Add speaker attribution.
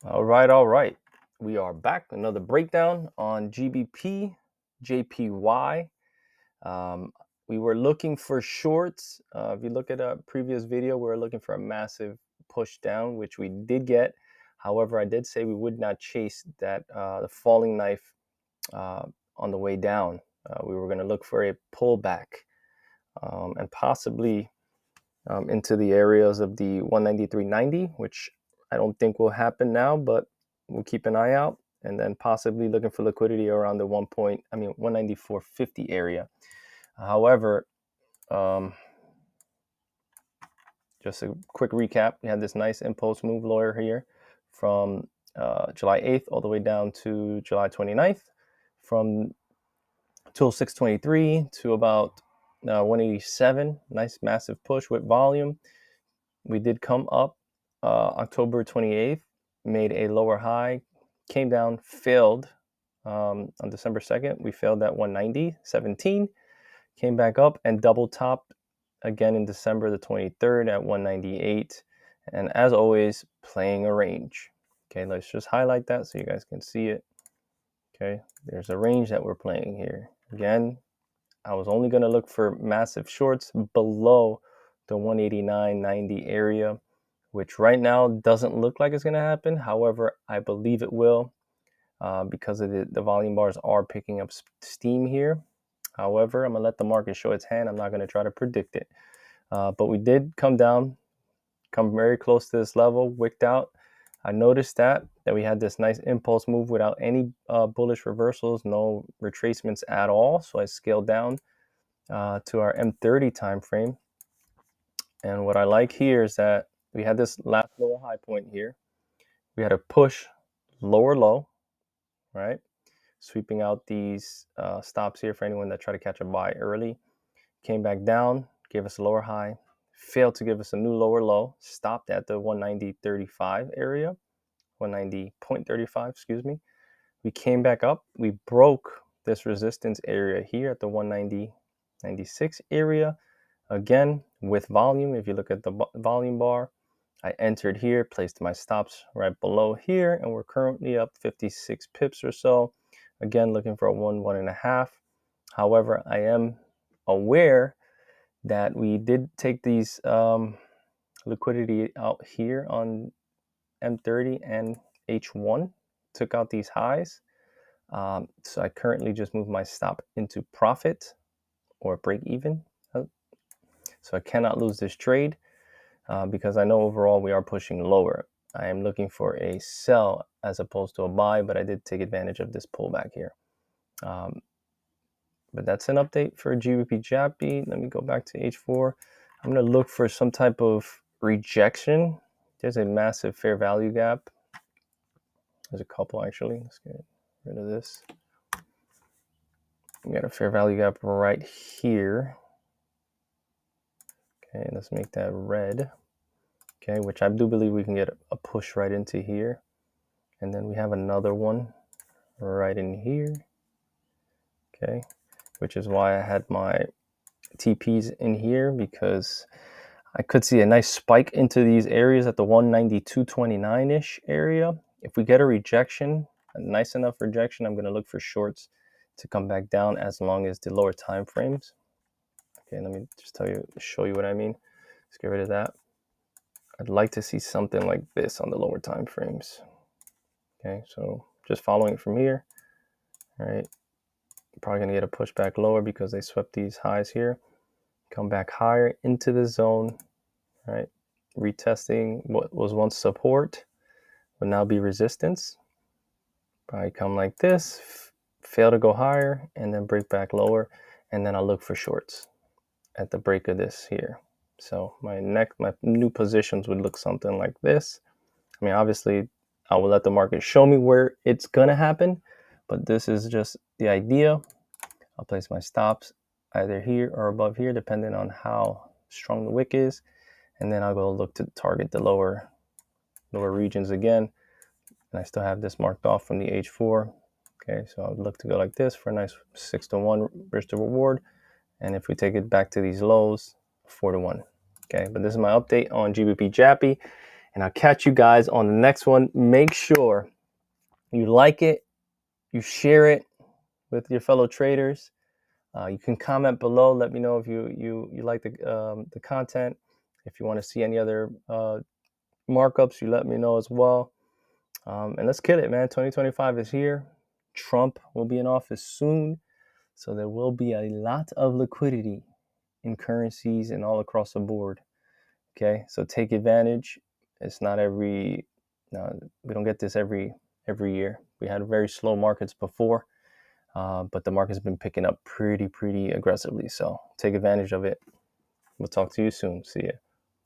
Speaker 1: All right. We are back. Another breakdown on GBPJPY. We were looking for shorts. If you look at a previous video, we were looking for a massive push down, which we did get. However, I did say we would not chase that the falling knife on the way down. We were going to look for a pullback and possibly into the areas of the 193.90, which I don't think will happen now, but we'll keep an eye out. And then possibly looking for liquidity around the 194.50 area. However, just a quick recap. We had this nice impulse move lower here from July 8th all the way down to July 29th, from 206.23 to about 187. Nice massive push with volume. We did come up October 28th, made a lower high, came down, failed on December 2nd. We failed at 190.17, came back up and double topped again in December the 23rd at 198. And as always, playing a range. Okay, let's just highlight that so you guys can see it. Okay, there's a range that we're playing here. Again, I was only going to look for massive shorts below the 189.90 area, which right now doesn't look like it's going to happen. However, I believe it will because of the volume bars are picking up steam here. However, I'm going to let the market show its hand. I'm not going to try to predict it. But we did come down, come very close to this level, wicked out. I noticed that we had this nice impulse move without any bullish reversals, no retracements at all. So I scaled down to our M30 time frame. And what I like here is that we had this last lower high point here. We had a push lower low, right? Sweeping out these stops here for anyone that tried to catch a buy early. Came back down, gave us a lower high, failed to give us a new lower low, stopped at the 190.35 area, 190.35, excuse me. We came back up, we broke this resistance area here at the 190.96 area. Again, with volume, if you look at the volume bar, I entered here, placed my stops right below here, and we're currently up 56 pips or so. Again, looking for a 1.5. However, I am aware that we did take these liquidity out here on M30 and H1, took out these highs. So I currently just moved my stop into profit or break even. So I cannot lose this trade because I know overall we are pushing lower. I am looking for a sell as opposed to a buy, but I did take advantage of this pullback here. But that's an update for GBPJPY. Let me go back to H4. I'm going to look for some type of rejection. There's a massive fair value gap. There's a couple actually. Let's get rid of this. We got a fair value gap right here. Okay, let's make that red. Okay, which I do believe we can get a push right into here. And then we have another one right in here. Okay, which is why I had my TPs in here, because I could see a nice spike into these areas at the 192.29-ish area. If we get a rejection, a nice enough rejection, I'm going to look for shorts to come back down as long as the lower time frames. Okay, let me just show you what I mean. Let's get rid of that. I'd like to see something like this on the lower time frames. Okay, so just following it from here. All right, probably going to get a pushback lower because they swept these highs here. Come back higher into the zone. All right, retesting what was once support will now be resistance. Probably come like this, fail to go higher, and then break back lower, and then I'll look for shorts at the break of this here. So my new positions would look something like this. I mean, obviously, I will let the market show me where it's gonna happen, but this is just the idea. I'll place my stops either here or above here, depending on how strong the wick is, and then I'll go look to target the lower regions again. And I still have this marked off from the H4. Okay, so I'll look to go like this for a nice 6-to-1 risk to reward. And if we take it back to these lows, 4-to-1. Okay, but this is my update on GBPJPY. And I'll catch you guys on the next one. Make sure you like it, you share it with your fellow traders. You can comment below. Let me know if you like the content. If you want to see any other markups, you let me know as well. And let's get it, man. 2025 is here. Trump will be in office soon. So there will be a lot of liquidity in currencies and all across the board. Okay, so take advantage. It's not we don't get this every year. We had very slow markets before, but the market's been picking up pretty aggressively. So take advantage of it. We'll talk to you soon. See ya.